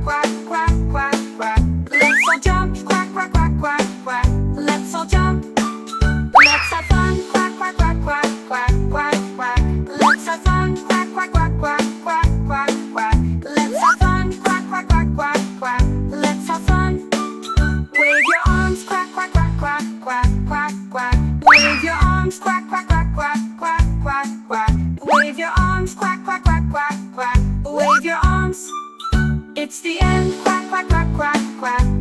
quack, quack, quack, quack. Let's all jump, quack, quack, quack, quack, quack. Let's all jump. Let's have fun, quack, quack, quack, quack, quack, quack, quack. Let's have fun, quack, quack, quack, quack, quack, quack, quack. Let's have fun, quack, quack, quack, quack, quack. Let's have fun. Wave your arms, quack, quack, quack, quack, quack, quack, quack. Wave your arms, quack, quack, quack, quack, quack, quack, quack. Wave your arms, quack, quack, quack, quack, quack. Wave your arms. It's the end, quack, quack, quack, quack, quack.